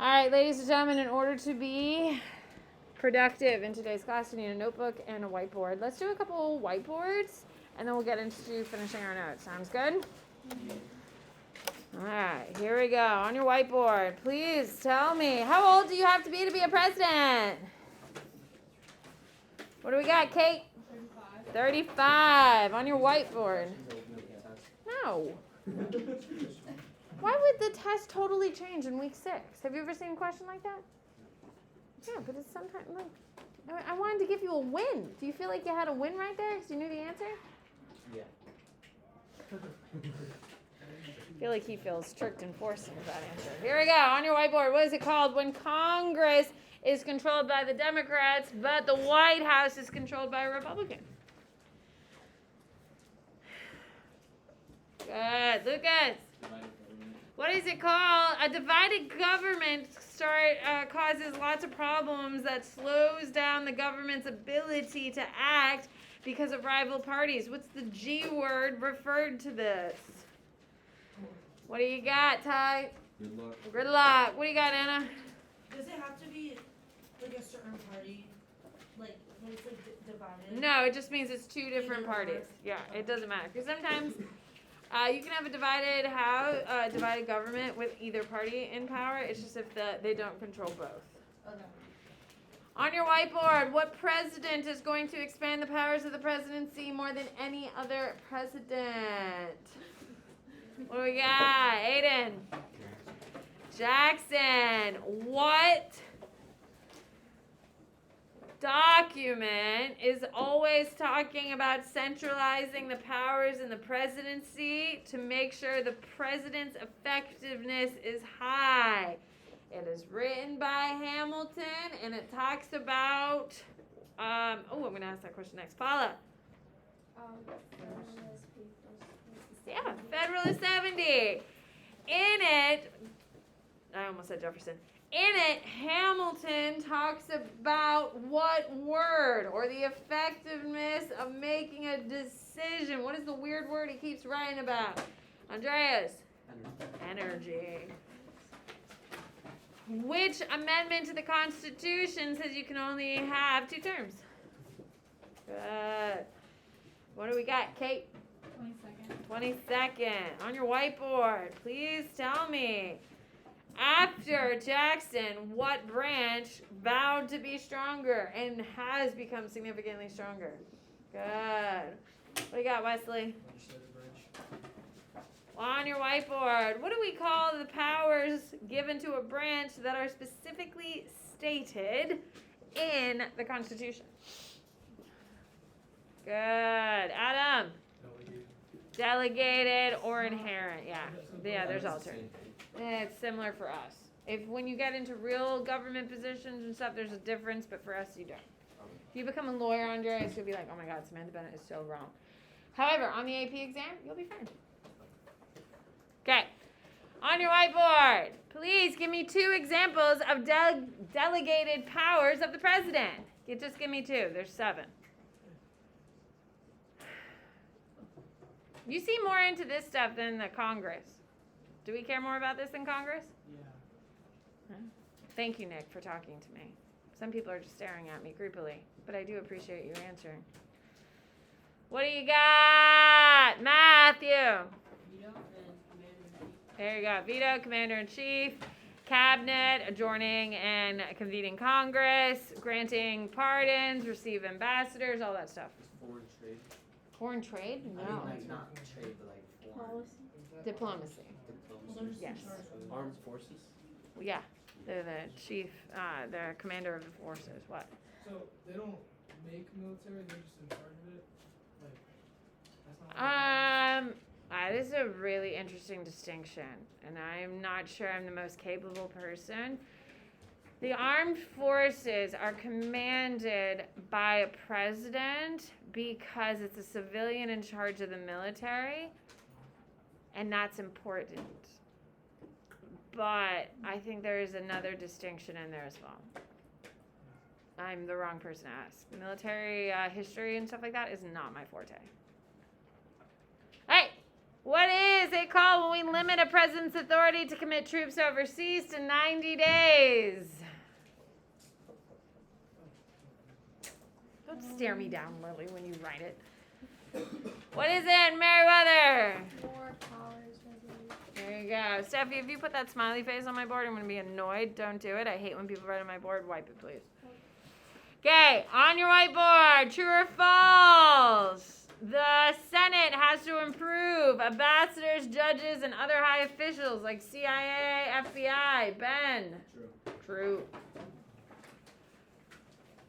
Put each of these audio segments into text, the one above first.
All right, ladies and gentlemen, in order to be productive in today's class, you need a notebook and a whiteboard. Let's do a couple whiteboards, and then we'll get into finishing our notes. Sounds good? All right, here we go. On your whiteboard, please tell me, how old do you have to be a president? What do we got, Kate? 35. On your whiteboard. No. Why would the test totally change in week 6? Have you ever seen a question like that? Yeah, but it's sometimes like, I wanted to give you a win. Do you feel like you had a win right there because you knew the answer? Yeah. I feel like he feels tricked and forced into that answer. Here we go. On your whiteboard, what is it called when Congress is controlled by the Democrats, but the White House is controlled by a Republican? Good. Lucas. What is it called? A divided government causes lots of problems that slows down the government's ability to act because of rival parties. What's the G word referred to this? What do you got, Ty? Good luck. Good luck. What do you got, Anna? Does it have to be like a certain party? Like when it's like divided? No, it just means it's two different parties. Yeah, it doesn't matter. Because sometimes you can have a divided government with either party in power. It's just if they don't control both. Okay. On your whiteboard, what president is going to expand the powers of the presidency more than any other president? What do we got? Aiden. Jackson. What document is always talking about centralizing the powers in the presidency to make sure the president's effectiveness is high? It is written by Hamilton, and it talks about, I'm going to ask that question next. Paula. Yeah, Federalist 70. In it, I almost said Jefferson. In it, Hamilton talks about what word or the effectiveness of making a decision. What is the weird word he keeps writing about? Andreas? Energy. Which amendment to the Constitution says you can only have 2 terms? Good. What do we got, Kate? 22nd. On your whiteboard, please tell me. After Jackson, what branch vowed to be stronger and has become significantly stronger? Good. What do you got, Wesley? On your whiteboard, what do we call the powers given to a branch that are specifically stated in the Constitution? Good. Adam? Delegated or inherent. Yeah, there's alternate. It's similar for us. When you get into real government positions and stuff, there's a difference, but for us, you don't. If you become a lawyer, Andreas, you'll be like, oh my God, Samantha Bennett is so wrong. However, on the AP exam, you'll be fine. Okay. On your whiteboard, please give me 2 examples of delegated powers of the president. Just give me 2. There's 7. You see more into this stuff than the Congress. Do we care more about this than Congress? Yeah. Thank you, Nick, for talking to me. Some people are just staring at me creepily, but I do appreciate you answering. What do you got, Matthew? Veto and commander-in-chief. There you go. Veto, commander-in-chief, cabinet, adjourning and convening Congress, granting pardons, receive ambassadors, all that stuff. Foreign trade. Foreign trade? No. I mean, like not trade, but like foreign. Diplomacy. Yes. Armed forces. Well, yeah. They're the chief, the commander of the forces. What? So they don't make military; they're just in charge of it. Like that's not. That is a really interesting distinction, and I'm not sure I'm the most capable person. The armed forces are commanded by a president because it's a civilian in charge of the military, and that's important. But I think there is another distinction in there as well. I'm the wrong person to ask. Military history and stuff like that is not my forte. Hey, What is it called when we limit a president's authority to commit troops overseas to 90 days? Don't stare me down, Lily, when you write it. What is it, Meriwether? More powers, maybe. There you go. Steffi, if you put that smiley face on my board, I'm going to be annoyed. Don't do it. I hate when people write on my board. Wipe it, please. Okay, on your whiteboard, true or false? The Senate has to improve ambassadors, judges, and other high officials like CIA, FBI. Ben? True. True.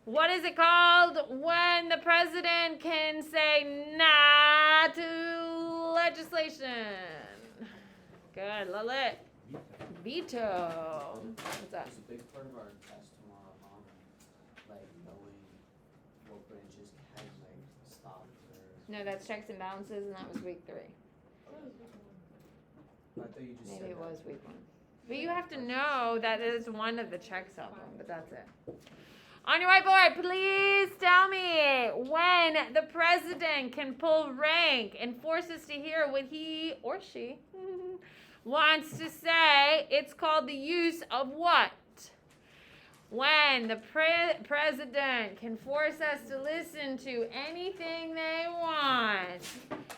What is it called when the president can say nah to legislation? Good, Lilith. Veto. What's that? It's a big part of our test tomorrow on like knowing what branches can like stop or. No, that's checks and balances, and that was week 3. I thought you just said Maybe it that. was week 1. But you have to know that is one of the checks of them, but that's it. On your whiteboard, please tell me when the president can pull rank and force us to hear what he or she wants to say. It's called the use of what? When the president can force us to listen to anything they want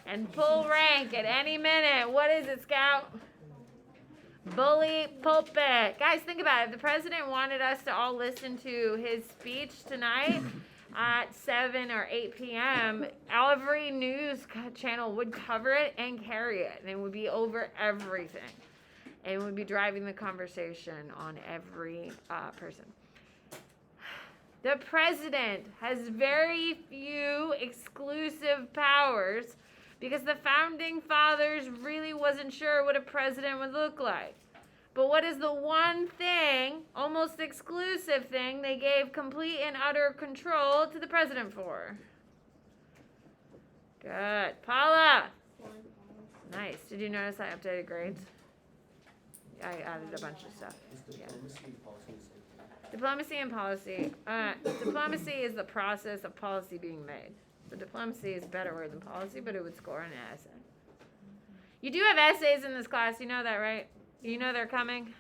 and pull rank at any minute. What is it, Scout? Bully pulpit. Guys, think about it. If the president wanted us to all listen to his speech tonight at 7 or 8 p.m., every news channel would cover it and carry it. And it would be over everything. And it would be driving the conversation on every person. The president has very few exclusive powers because the founding fathers really wasn't sure what a president would look like. But what is the one thing, almost exclusive thing, they gave complete and utter control to the president for? Good. Paula. Nice. Did you notice I updated grades? I added a bunch of stuff. Is Yeah. diplomacy and policy the same thing? Diplomacy and policy. Diplomacy is the process of policy being made. So diplomacy is a better word than policy, but it would score an essay. You do have essays in this class. You know that, right? You know they're coming?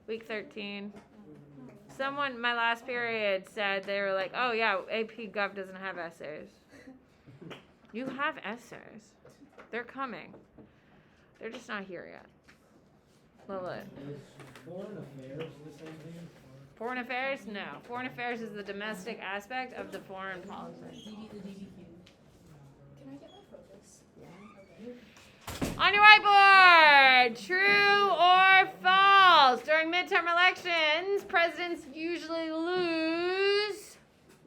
Week 13. Someone, my last period, said they were like, oh, yeah, APGov doesn't have essays. You have essays. They're coming. They're just not here yet. Lilith. Is foreign affairs the same thing? Foreign affairs? No. Foreign affairs is the domestic aspect of the foreign policy. The DBQ. Can I get my focus? On your whiteboard, true or false? During midterm elections, presidents usually lose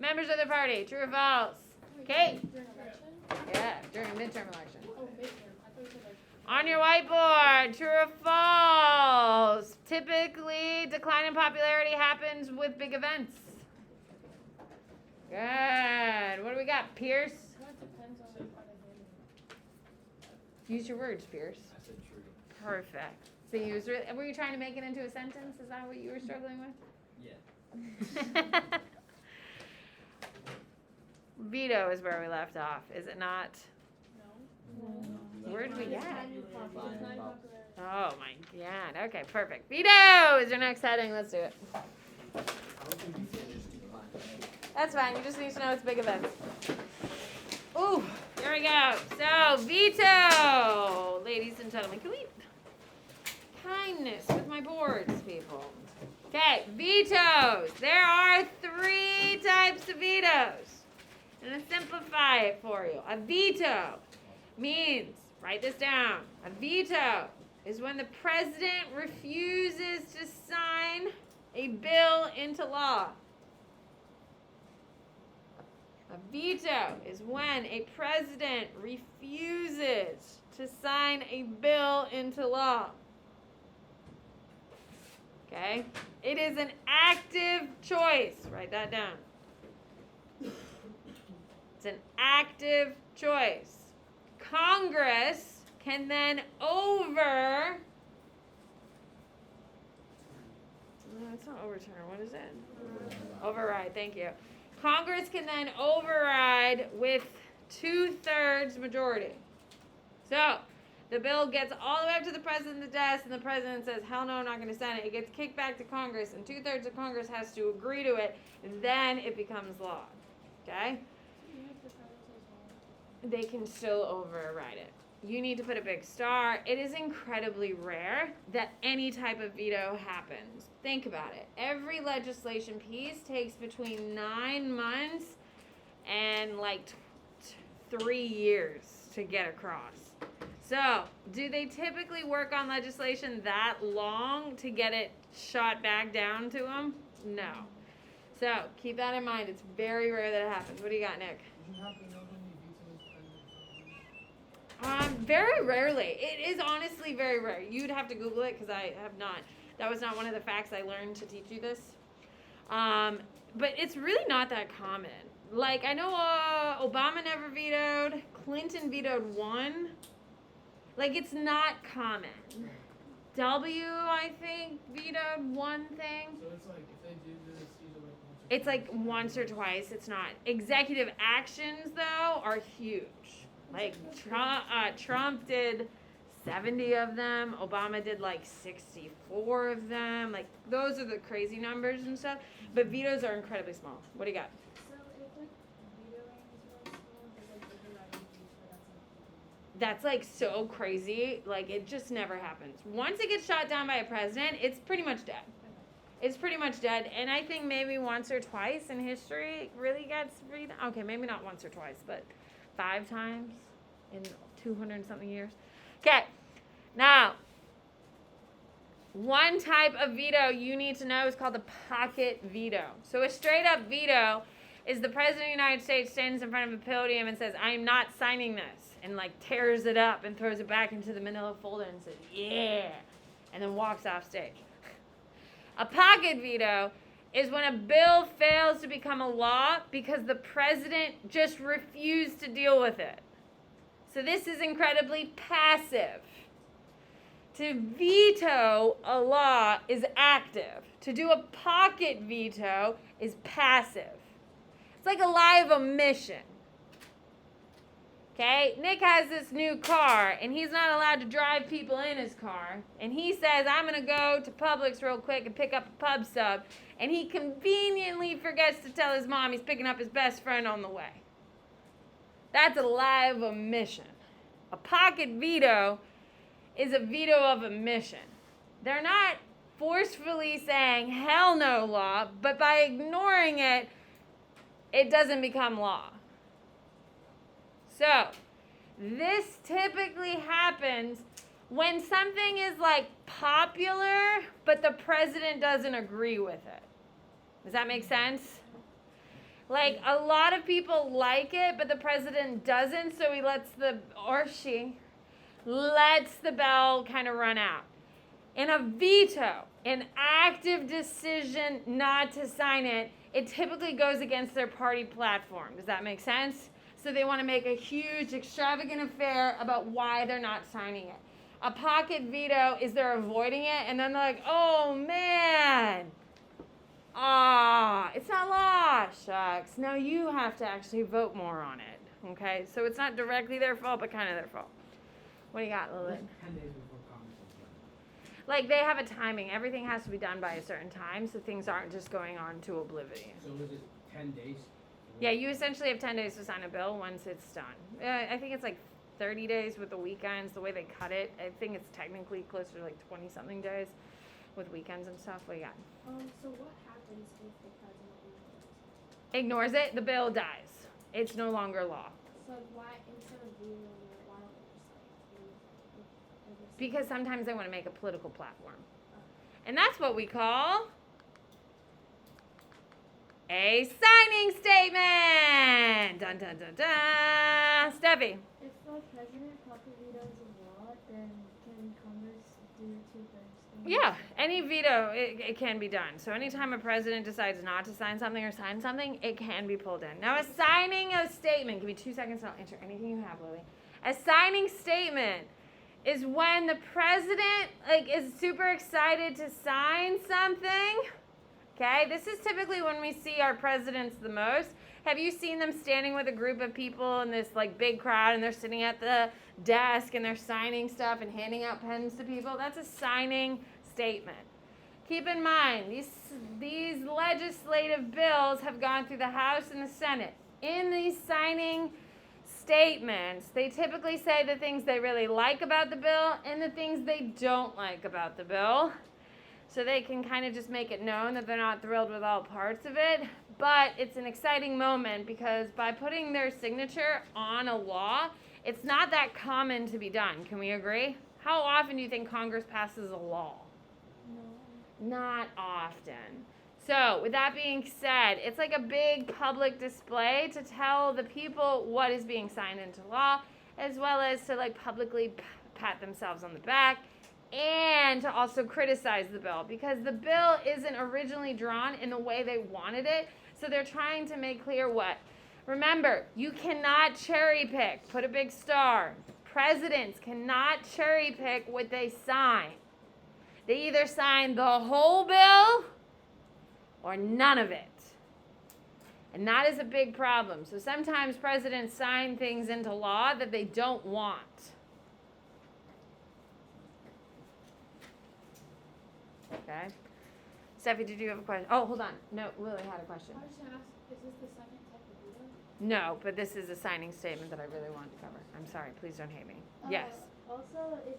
members of their party. True or false? Okay. During election? Yeah, during midterm election. Oh, midterm. I thought you said like. On your whiteboard, true or false? Typically, decline in popularity happens with big events. Good. What do we got, Pierce? That depends on how they handle it. Use your words, Pierce. I said true. Perfect. So were you trying to make it into a sentence? Is that what you were struggling with? Yeah. Veto is where we left off, is it not? No. Where did we get? Decline popularity. Oh my god. Okay, perfect. Veto is your next heading. Let's do it. I don't think you can just decline. That's fine. You just need to know it's big events. Ooh, here we go. So, veto. Ladies and gentlemen, can we kindness with my boards, people? Okay, vetoes. There are 3 types of vetoes. I'm going to simplify it for you. A veto means, write this down, a veto is when the president refuses to sign a bill into law. A veto is when a president refuses to sign a bill into law. Okay? It is an active choice. Write that down. It's an active choice. Congress can then it's not overturn. What is it? Override. Thank you. Congress can then override with 2/3 majority. So, the bill gets all the way up to the president's desk, and the president says, hell no, I'm not going to send it. It gets kicked back to Congress, and 2/3 of Congress has to agree to it. Then it becomes law. Okay? Even if the president says no. They can still override it. You need to put a big star. It is incredibly rare that any type of veto happens. Think about it. Every legislation piece takes between 9 months and like 3 years to get across. So, do they typically work on legislation that long to get it shot back down to them? No. So, keep that in mind. It's very rare that it happens. What do you got, Nick? Would you happen to know how many vetoes President Trump made? Very rarely. It is honestly very rare. You'd have to Google it because I have not. That was not one of the facts I learned to teach you this. But it's really not that common. Like, I know Obama never vetoed. Clinton vetoed one. Like, it's not common. W, I think, vetoed one thing. So it's like if they do this, It's like once or twice. It's not. Executive actions, though, are huge. Like, Trump did 70 of them. Obama did like 64 of them. Like, those are the crazy numbers and stuff. But vetoes are incredibly small. What do you got? So if like vetoing is really small, does like overriding veto That's like so crazy. Like, it just never happens. Once it gets shot down by a president, it's pretty much dead. It's pretty much dead. And I think maybe once or twice in history it really gets okay, maybe not once or twice, but 5 times in 200 and something years. Okay. Now, one type of veto you need to know is called a pocket veto. So a straight up veto is the president of the United States stands in front of a podium and says, I am not signing this, and like tears it up and throws it back into the manila folder and says, yeah, and then walks off stage. A pocket veto is when a bill fails to become a law because the president just refused to deal with it. So this is incredibly passive. To veto a law is active. To do a pocket veto is passive. It's like a lie of omission. Okay, Nick has this new car, and he's not allowed to drive people in his car. And he says, I'm going to go to Publix real quick and pick up a pub sub. And he conveniently forgets to tell his mom he's picking up his best friend on the way. That's a lie of omission. A pocket veto is a veto of omission. They're not forcefully saying hell no law, but by ignoring it, it doesn't become law. So, this typically happens when something is like popular, but the president doesn't agree with it. Does that make sense? Like, a lot of people like it, but the president doesn't, so he lets she lets the bell kind of run out. In a veto, an active decision not to sign it, it typically goes against their party platform. Does that make sense? So they want to make a huge, extravagant affair about why they're not signing it. A pocket veto is they're avoiding it, and then they're like, oh, man. It's not law. Shucks. Now you have to actually vote more on it. Okay? So it's not directly their fault, but kind of their fault. What do you got, Lilith? 10 days before Congress is done. Like, they have a timing. Everything has to be done by a certain time, so things aren't just going on to oblivion. So is it 10 days? Yeah, you essentially have 10 days to sign a bill once it's done. I think it's like 30 days with the weekends, the way they cut it. I think it's technically closer to like 20-something days with weekends and stuff. What do you got? So what happens if the president Ignores it, the bill dies. It's no longer law. So why, instead of vetoing it, why don't they just like leave it? Because sometimes they want to make a political platform. And that's what we call a signing statement. Dun dun dun dun. Steffi. If the president pocket vetoes a law, then can Congress do 2/3 thing? Yeah, any veto, it can be done. So anytime a president decides not to sign something or sign something, it can be pulled in. Now, a signing a statement, give me 2 seconds and I'll answer anything you have, Lily. A signing statement is when the president is super excited to sign something, Okay, this is typically when we see our presidents the most. Have you seen them standing with a group of people in this like big crowd and they're sitting at the desk and they're signing stuff and handing out pens to people? That's a signing statement. Keep in mind, these legislative bills have gone through the House and the Senate. In these signing statements, they typically say the things they really like about the bill and the things they don't like about the bill. So they can kind of just make it known that they're not thrilled with all parts of it. But it's an exciting moment because by putting their signature on a law, it's not that common to be done. Can we agree? How often do you think Congress passes a law? No. Not often. So, with that being said, it's like a big public display to tell the people what is being signed into law, as well as to like publicly pat themselves on the back and to also criticize the bill because the bill isn't originally drawn in the way they wanted it. So they're trying to make clear what. Remember, you cannot cherry pick. Put a big star. Presidents cannot cherry pick what they sign. They either sign the whole bill or none of it. And that is a big problem. So sometimes presidents sign things into law that they don't want. Okay. Steffi, did you have a question? Oh, hold on. No, Lily had a question. I was just gonna ask, is this the second type of veto? No, but this is a signing statement that I really wanted to cover. I'm sorry. Please don't hate me. Yes. Also, is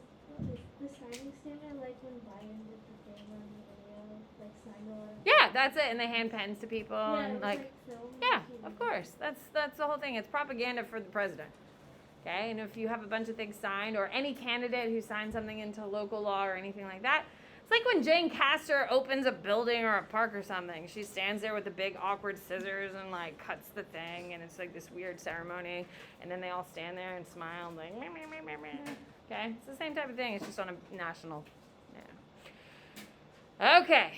the signing statement like when Biden did the thing on the video, like signed a lot of Yeah, that's it. And they hand pens to people yeah, it and was, like filmed yeah, on TV. of course. That's the whole thing. It's propaganda for the president. Okay? And if you have a bunch of things signed or any candidate who signs something into local law or anything like that, it's like when Jane Castor opens a building or a park or something. She stands there with the big awkward scissors and like cuts the thing and it's like this weird ceremony and then they all stand there and smile and like meh, meh, meh, meh, meh. Okay? It's the same type of thing. It's just on a national. Yeah. Okay.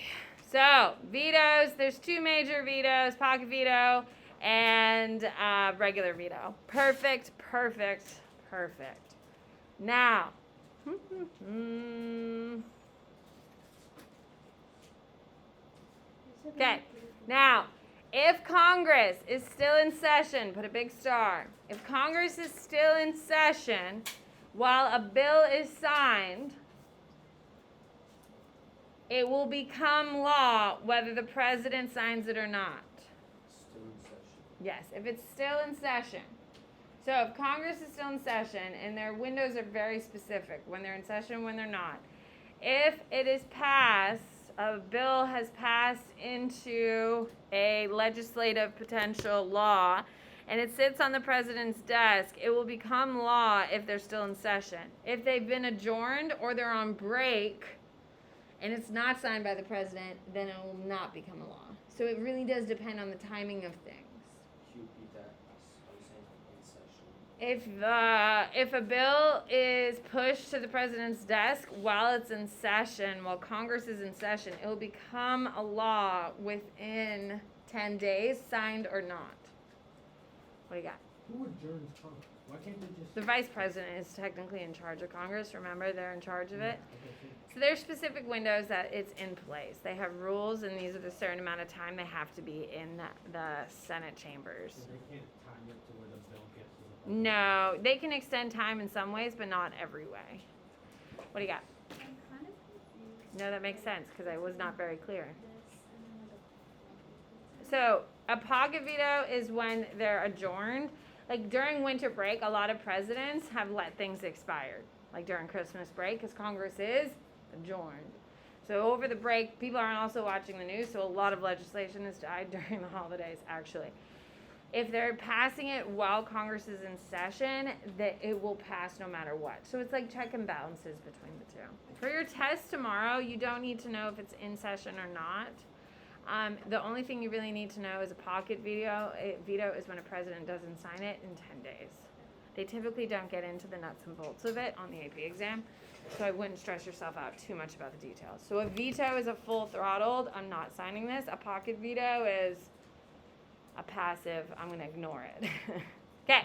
So, vetoes. There's two major vetoes, pocket veto and regular veto. Perfect, perfect, perfect. Now, okay. Now, if Congress is still in session, put a big star. If Congress is still in session while a bill is signed, it will become law whether the president signs it or not. Still in session. Yes, if it's still in session. So if Congress is still in session, and their windows are very specific, when they're in session, when they're not. If it is passed, a bill has passed into a legislative potential law, and it sits on the president's desk, it will become law if they're still in session. If they've been adjourned or they're on break, and it's not signed by the president, then it will not become a law. So it really does depend on the timing of things. Can you repeat that? I was saying in session. If a bill is pushed to the president's desk while it's in session, while Congress is in session, it will become a law within 10 days, signed or not. What do you got? Who adjourns Congress? Why can't they just? The vice president is technically in charge of Congress. Remember, they're in charge of it. Okay, So there's specific windows that it's in place. They have rules, and these are the certain amount of time they have to be in the Senate chambers. so they can't time it to where the bill gets to the president? No, they can extend time in some ways, but not every way. What do you got? I'm kind of confused. No, that makes sense because I was not very clear. This and then like a So a pocket veto is when they're adjourned. Like during winter break, a lot of presidents have let things expire. Like during Christmas break, because Congress is adjourned. So over the break, people aren't also watching the news, so a lot of legislation has died during the holidays, actually. If they're passing it while Congress is in session, that it will pass no matter what. So it's like check and balances between the two. For your test tomorrow, you don't need to know if it's in session or not. The only thing you really need to know is a pocket veto. A veto is when a president doesn't sign it in 10 days. They typically don't get into the nuts and bolts of it on the AP exam, so I wouldn't stress yourself out too much about the details. So a veto is a full throttled, I'm not signing this. A pocket veto is a passive, I'm going to ignore it. Okay.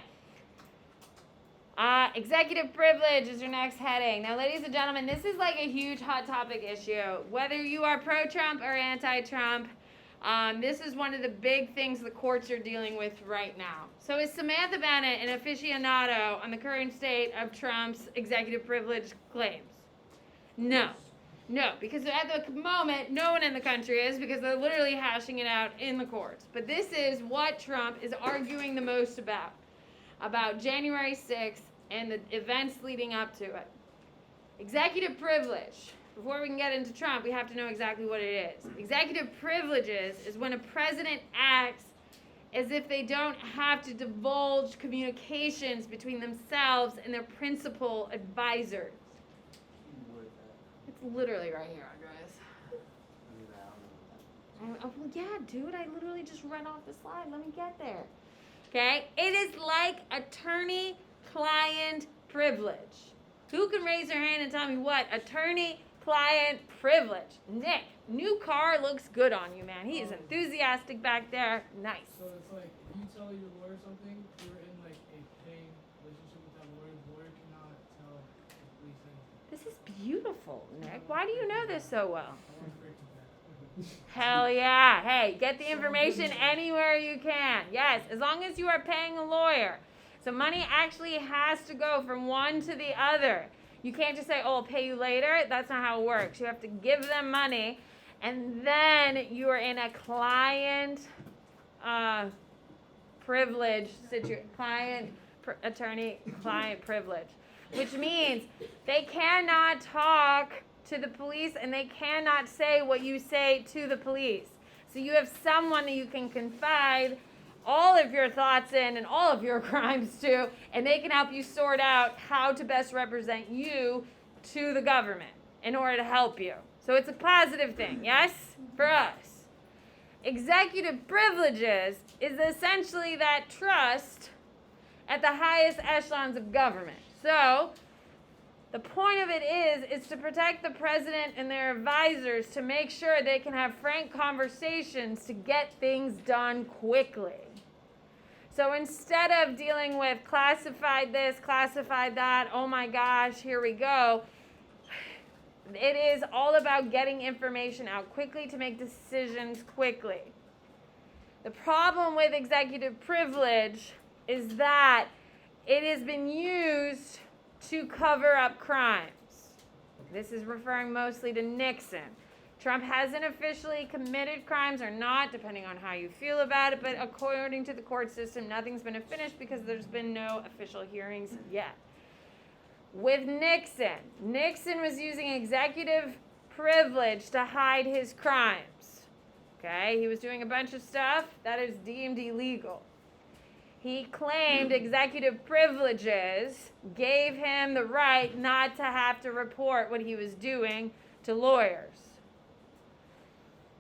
Executive privilege is your next heading. Now, ladies and gentlemen, this is like a huge hot topic issue. Whether you are pro-Trump or anti-Trump, This is one of the big things the courts are dealing with right now. So is Samantha Bennett an aficionado on the current state of Trump's executive privilege claims? No. No, because at the moment, no one in the country is, because they're literally hashing it out in the courts. But this is what Trump is arguing the most about January 6th and the events leading up to it. Executive privilege. Before we can get into Trump, we have to know exactly what it is. Executive privileges is when a president acts as if they don't have to divulge communications between themselves and their principal advisors. Word that. It's literally right here, Andres. I don't know what that Well, yeah, dude, I literally just read off the slide. Let me get there. Okay? It is like attorney-client privilege. Who can raise their hand and tell me what attorney-client privilege? Nick, new car looks good on you, man. He is enthusiastic back there. Nice. So it's like, if you tell your lawyer something, you're in like a paying relationship with that lawyer. The lawyer cannot tell the police anything. This is beautiful, Nick. Why do you know this so well? I want to break that. Hell yeah. Hey, get the information anywhere you can. Yes, as long as you are paying a lawyer. So money actually has to go from one to the other. You can't just say, oh, I'll pay you later. That's not how it works. You have to give them money, and then you are in a client privilege situation, attorney-client privilege, which means they cannot talk to the police and they cannot say what you say to the police. So you have someone that you can confide all of your thoughts in and all of your crimes to, and they can help you sort out how to best represent you to the government in order to help you. So it's a positive thing, yes, for us. Executive privileges is essentially that trust at the highest echelons of government. So the point of it is to protect the president and their advisors, to make sure they can have frank conversations to get things done quickly. So instead of dealing with classified this, classified that, oh my gosh, here we go, it is all about getting information out quickly to make decisions quickly. The problem with executive privilege is that it has been used to cover up crimes. This is referring mostly to Nixon. Trump hasn't officially committed crimes or not, depending on how you feel about it, but according to the court system, nothing's been finished because there's been no official hearings yet. With Nixon was using executive privilege to hide his crimes. Okay, he was doing a bunch of stuff that is deemed illegal. He claimed executive privileges gave him the right not to have to report what he was doing to lawyers.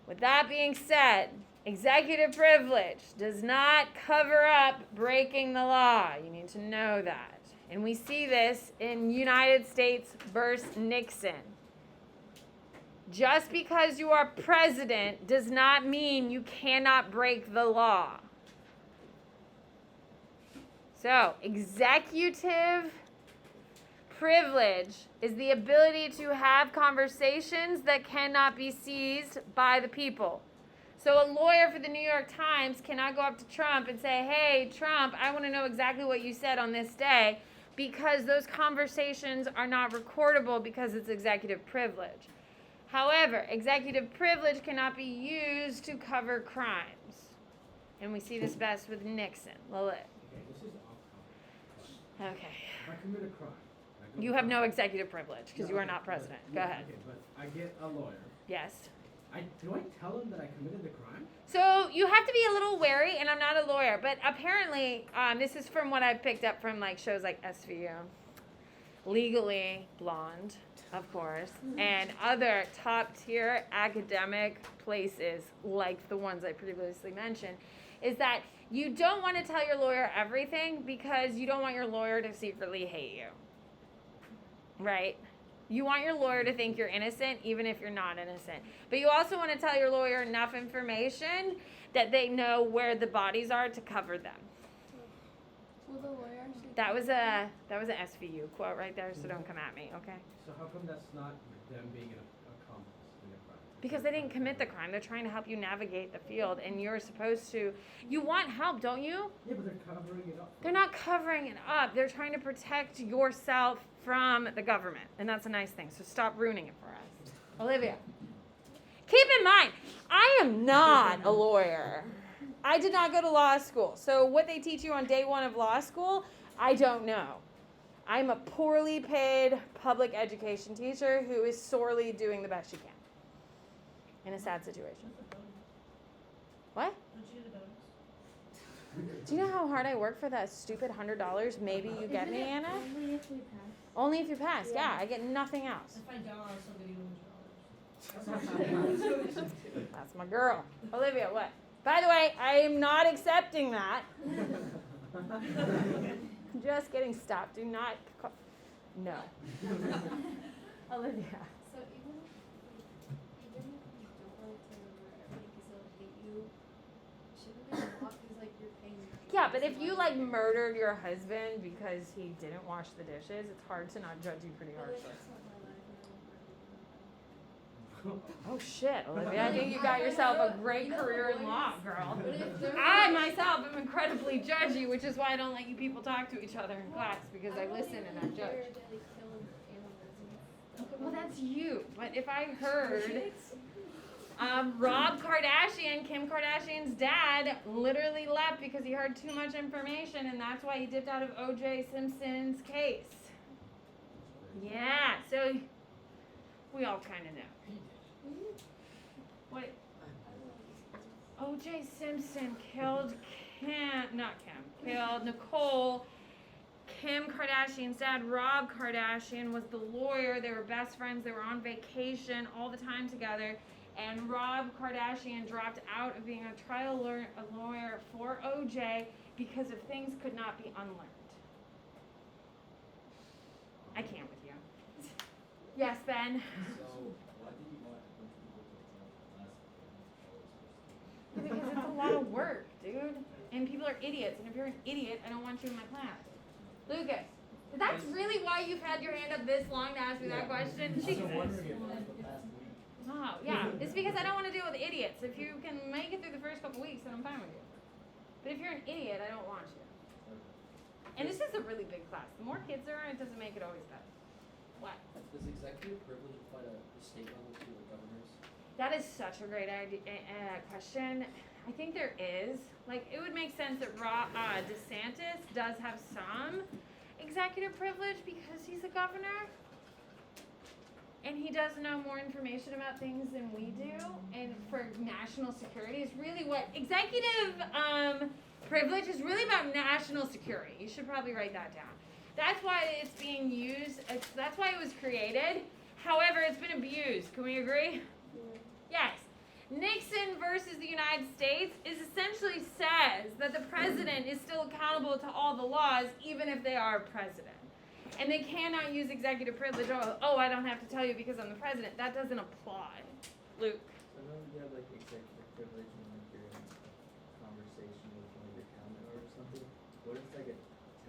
With that being said, executive privilege does not cover up breaking the law. You need to know that. And we see this in United States versus Nixon. Just because you are president does not mean you cannot break the law. So, executive privilege is the ability to have conversations that cannot be seized by the people. So a lawyer for the New York Times cannot go up to Trump and say, hey, Trump, I want to know exactly what you said on this day, because those conversations are not recordable because it's executive privilege. However, executive privilege cannot be used to cover crimes. And we see this best with Nixon. Lilith. Okay, this is off topic. Okay. If I commit a crime. I go You to have no trial. executive privilege because you are okay, not president. Go yeah, ahead. Okay, but I get a lawyer. Yes. Do I tell him that I committed the crime? So you have to be a little wary, and I'm not a lawyer, but apparently, this is from what I picked up from like shows like SVU, Legally Blonde, of course, and other top tier academic places like the ones I previously mentioned, is that you don't want to tell your lawyer everything because you don't want your lawyer to secretly hate you, right? You want your lawyer to think you're innocent, even if you're not innocent. But you also want to tell your lawyer enough information that they know where the bodies are to cover them. Will the lawyer actually? That was a SVU quote right there, so don't come at me, okay? So how come that's not them being an accomplice in the crime? because they didn't commit the crime. They're trying to help you navigate the field, and you're supposed to. You want help, don't you? Yeah, but they're covering it up. They're not covering it up. They're trying to protect yourself from the government, and that's a nice thing. So stop ruining it for us. Olivia, keep in mind, I am not a lawyer. I did not go to law school. So what they teach you on day one of law school, I don't know. I'm a poorly paid public education teacher who is sorely doing the best she can in a sad situation. What? Don't you get a bonus? Do you know how hard I work for that stupid $100 maybe you get me, Anna? Only if we pass. Only if you pass. Yeah, Yeah. I get nothing else. If I don't, I'll still get $100. That's my girl. Olivia, what? By the way, I am not accepting that. Just getting stopped. Do not. No. Olivia. So even if you don't want to murder everybody because they'll hate you, shouldn't they walk because like you're paying? Yeah, but if you like murdered your husband because he didn't wash the dishes, it's hard to not judge you pretty harshly. That's not my life. And I don't murder Oh shit, Olivia. I think you got yourself a great career in law, girl. But if they're I myself am incredibly judgy, which is why I don't let you people talk to each other in class because I listen and I judge. They like kill animals and stuff. Well, that's you. But if I heard Rob Kardashian, Kim Kardashian's dad, literally left because he heard too much information, and that's why he dipped out of O.J. Simpson's case. Yeah, so we all kind of know. What? O.J. Simpson killed killed Nicole. Kim Kardashian's dad, Rob Kardashian, was the lawyer. They were best friends. They were on vacation all the time together. And Rob Kardashian dropped out of being a trial lawyer for OJ because of things could not be unlearned. I can't with you. Yes, Ben. So, why did you want a bunch of people to attend the class? Because it's a lot of work, dude. And people are idiots. And if you're an idiot, I don't want you in my class. Lucas, that's really why you've had your hand up this long to ask me that question? I was Jesus. wondering if that was the past week. Oh, yeah. It's because I don't want to deal with idiots. If you can make it through the first couple weeks, then I'm fine with you. But if you're an idiot, I don't want you. And this is a really big class. The more kids there are, it doesn't make it always better. What? Does executive privilege apply to the state level to the governors? That is such a great question. I think there is. Like, it would make sense that DeSantis does have some executive privilege because he's a governor. And he does know more information about things than we do. And for national security is really what executive privilege is really about national security. You should probably write that down. That's why it's being used. That's why it was created. However, it's been abused. Can we agree? Yes. Nixon versus the United States is essentially says that the president is still accountable to all the laws, even if they are president. And they cannot use executive privilege. Oh, I don't have to tell you because I'm the president. That doesn't apply. Luke. So now you have like executive privilege and like you're in a conversation with one of your cabinet or something. What if like a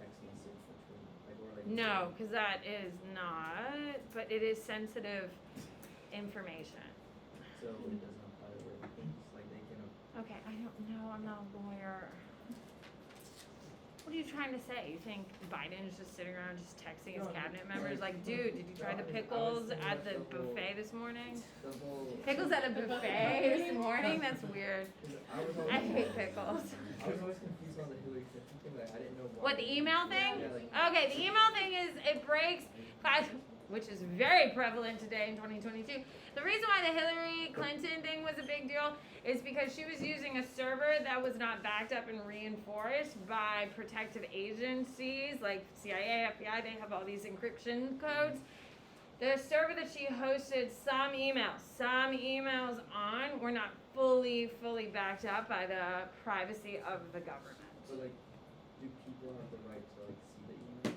text message between like or like No, because that is not, but it is sensitive information. so it doesn't apply to everything. It's like they can Okay, I don't know. I'm not a lawyer. What are you trying to say? You think Biden's just sitting around just texting his cabinet members like, dude, did you try the pickles at the buffet this morning? the whole Pickles at a buffet this morning? That's weird. 'cause I was always I hate pickles. I was always confused on the Hillary Clinton thing, like I didn't know why. What, the email thing? Yeah, like Okay, the email thing is it breaks class, which is very prevalent today in 2022. The reason why the Hillary Clinton thing was a big deal is because she was using a server that was not backed up and reinforced by protective agencies like CIA, FBI. They have all these encryption codes. The server that she hosted some emails on were not fully backed up by the privacy of the government. So like, do people have the right to like see the emails?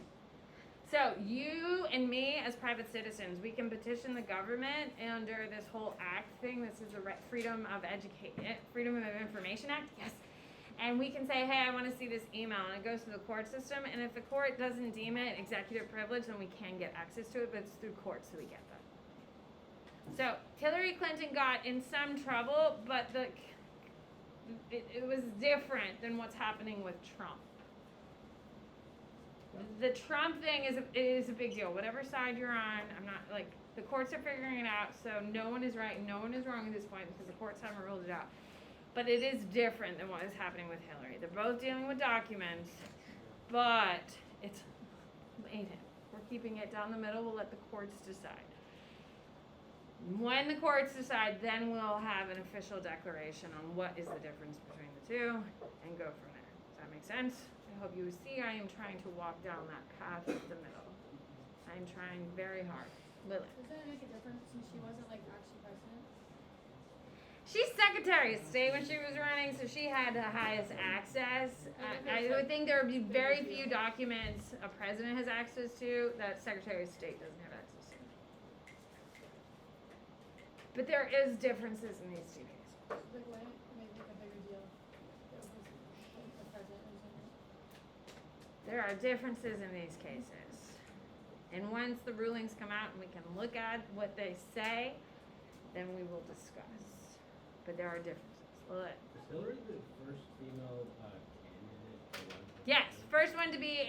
So you and me as private citizens, we can petition the government under this whole act thing. This is the Freedom of Information Act. Yes. And we can say, hey, I want to see this email, and it goes to the court system. And if the court doesn't deem it executive privilege, then we can get access to it, but it's through court, so we get that. So Hillary Clinton got in some trouble, but it was different than what's happening with Trump. The Trump thing is a big deal. Whatever side you're on, I'm not like the courts are figuring it out, so no one is right, no one is wrong at this point because the courts haven't ruled it out. But it is different than what is happening with Hillary. They're both dealing with documents, but it's ain't it. We're keeping it down the middle. We'll let the courts decide. When the courts decide, then we'll have an official declaration on what is the difference between the two and go from there. Does that make sense? I hope you see I am trying to walk down that path of the middle. I'm trying very hard. Lily. Does that make a difference since she wasn't like actually president? She's Secretary of State when she was running, so she had the highest access. I would think there would be very few documents a president has access to that Secretary of State doesn't have access to. But there is differences in these two cases. Like what made like a bigger deal? That was like the president or something. There are differences in these cases. And once the rulings come out and we can look at what they say, then we will discuss. But there are differences. Lilith. Is Hillary the first female candidate to run? Yes, first one to be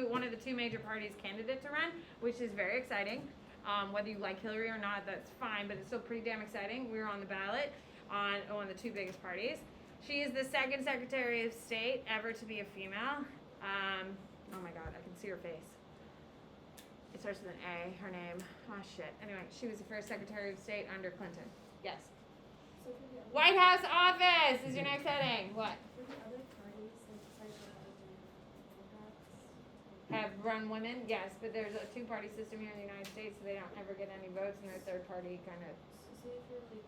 one of the two major parties candidate to run, which is very exciting. Whether you like Hillary or not, that's fine, but it's still pretty damn exciting. We were on the ballot on one of the two biggest parties. She is the second Secretary of State ever to be a female. Oh my God, I can see her face. It starts with an A, her name. Oh shit. Anyway, she was the first Secretary of State under Clinton. Yes. So for the other, White House office is your next heading. What? for the other parties, like besides the Democrats, Have run women? Yes, but there's a two-party system here in the United States, so they don't ever get any votes, and their third party kind of. so say if you're like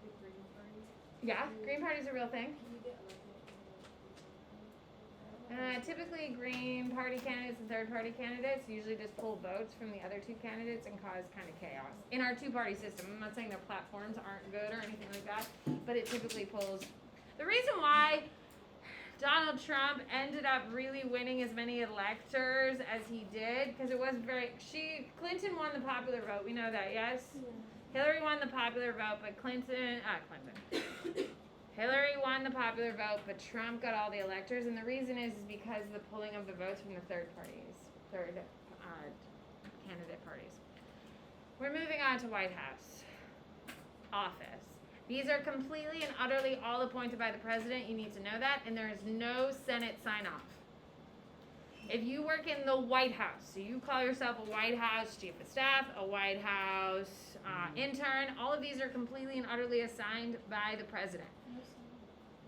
the Green Party, Yeah, Green Party's a real thing. can you get elected? Typically, Green Party candidates and third party candidates usually just pull votes from the other two candidates and cause kind of chaos. In our two-party system, I'm not saying their platforms aren't good or anything like that, but it typically pulls. The reason why Donald Trump ended up really winning as many electors as he did, because it was Clinton won the popular vote, we know that, yes? Yeah. Hillary won the popular vote, but Hillary won the popular vote, but Trump got all the electors, and the reason is because of the pulling of the votes from the third candidate parties. We're moving on to White House office. These are completely and utterly all appointed by the president. You need to know that, and there is no Senate sign-off. If you work in the White House, so you call yourself a White House chief of staff, a White House intern, all of these are completely and utterly assigned by the president.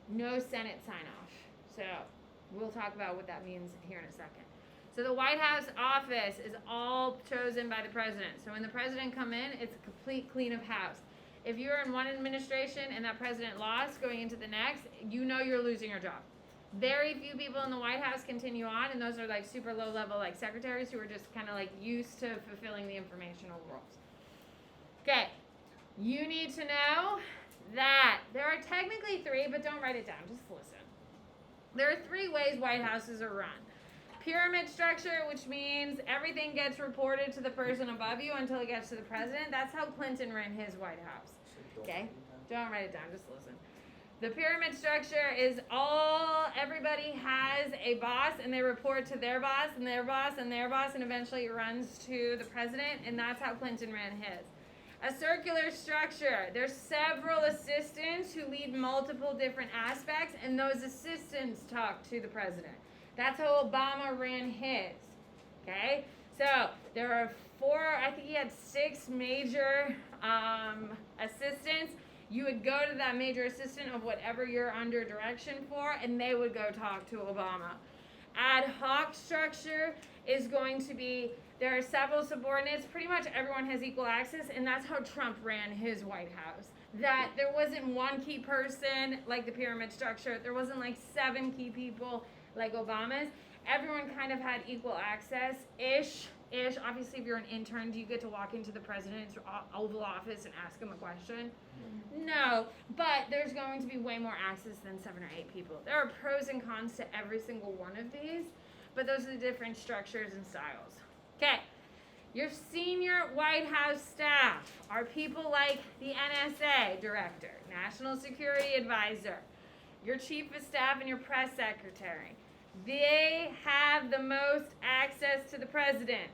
No Senate sign-off. So we'll talk about what that means here in a second. So the White House office is all chosen by the president. So when the president come in, it's a complete clean of house. If you're in one administration and that president lost going into the next, you know you're losing your job. Very few people in the White House continue on, and those are like super low level like secretaries who are just kind of like used to fulfilling the informational roles. Okay, you need to know that there are technically three, but don't write it down, just listen. There are three ways White Houses are run. Pyramid structure, which means everything gets reported to the person above you until it gets to the president. That's how Clinton ran his White House. Okay? Don't write it down, just listen. The pyramid structure is everybody has a boss, and they report to their boss, and their boss, and their boss, and eventually it runs to the president, and that's how Clinton ran his. A circular structure. There's several assistants who lead multiple different aspects, and those assistants talk to the president. That's how Obama ran his. Okay? So there are I think he had 6 major assistants. You would go to that major assistant of whatever you're under direction for, and they would go talk to Obama. Ad hoc structure is going to be, there are several subordinates. Pretty much everyone has equal access, and that's how Trump ran his White House. That there wasn't one key person like the pyramid structure. There wasn't like 7 key people like Obama's. Everyone kind of had equal access-ish. Obviously, if you're an intern, do you get to walk into the president's Oval Office and ask him a question? No, but there's going to be way more access than 7 or 8 people. There are pros and cons to every single one of these, but those are the different structures and styles. Okay, Your senior White House staff are people like the NSA director, National Security Advisor, your chief of staff and your press secretary. They have the most access to the president.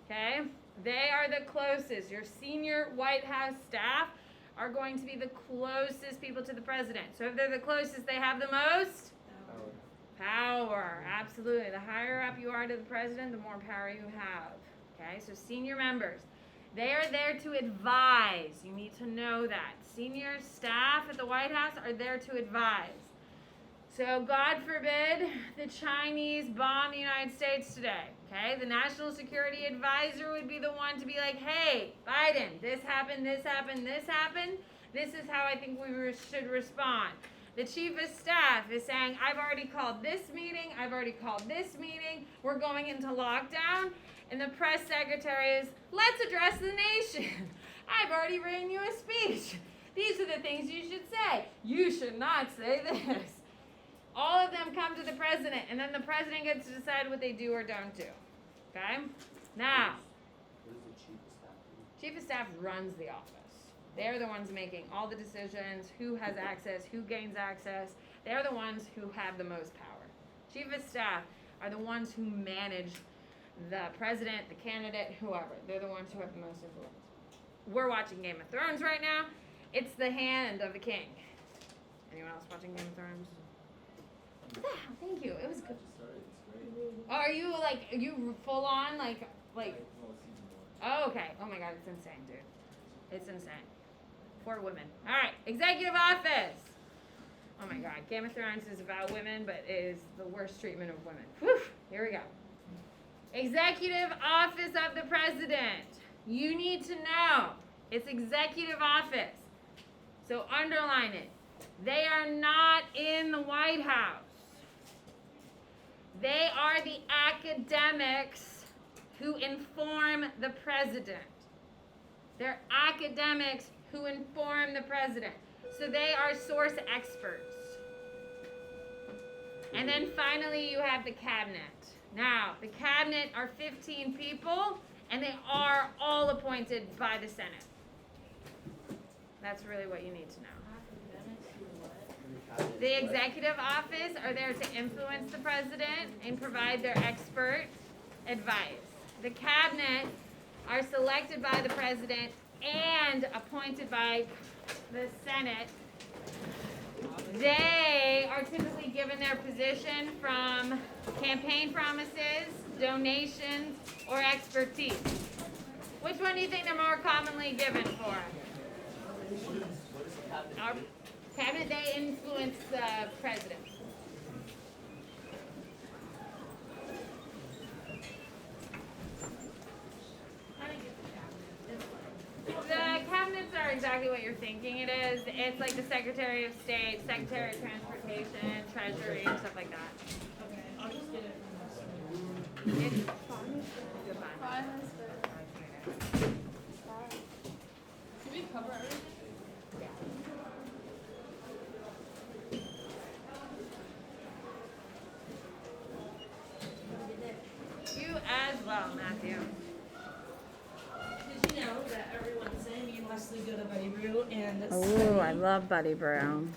Okay? They are the closest. Your senior White House staff are going to be the closest people to the president. So if they're the closest, they have the most power. Absolutely. The higher up you are to the president, the more power you have. Okay? So senior members, they are there to advise. You need to know that. Senior staff at the White House are there to advise. So God forbid the Chinese bomb the United States today. Okay? The National Security Advisor would be the one to be like, hey, Biden, this happened, this happened, this happened. This is how I think we should respond. The Chief of Staff is saying, I've already called this meeting, I've already called this meeting, we're going into lockdown. And the press secretary is, let's address the nation. I've already written you a speech. These are the things you should say. You should not say this. All of them come to the president, and then the president gets to decide what they do or don't do. Okay? Now, What does the chief of staff do? Chief of Staff runs the office. They're the ones making all the decisions, who has access, who gains access. They're the ones who have the most power. Chief of Staff are the ones who manage the president, the candidate, whoever. They're the ones who have the most influence. We're watching Game of Thrones right now. It's the hand of the king. Anyone else watching Game of Thrones? Wow, thank you. It was good. just started, it's great. Are you full on like? Well, season 1. Oh, okay. Oh my God, it's insane, dude. It's insane. For women. All right, executive office. Oh my God, Game of Thrones is about women, but it is the worst treatment of women. Whew. Here we go. Executive office of the president. You need to know it's executive office. So underline it. They are not in the White House. They are the academics who inform the president. They're academics who inform the president. So they are source experts. And then finally you have the cabinet. Now, the cabinet are 15 people, and they are all appointed by the Senate. That's really what you need to know. The executive office are there to influence the president and provide their expert advice. The cabinet are selected by the president and appointed by the Senate. They are typically given their position from campaign promises, donations, or expertise. Which one do you think they're more commonly given for? Our cabinet, they influence the president. The cabinets are exactly what you're thinking it is. It's like the Secretary of State, Secretary of Transportation, Treasury, and stuff like that. Okay, I'll just get it from this one. It's goodbye. Did we cover everything? You as well, Matthew. Did you know that everyone's saying me and Leslie go to Buddy Brew and Oh, I love Buddy Brew.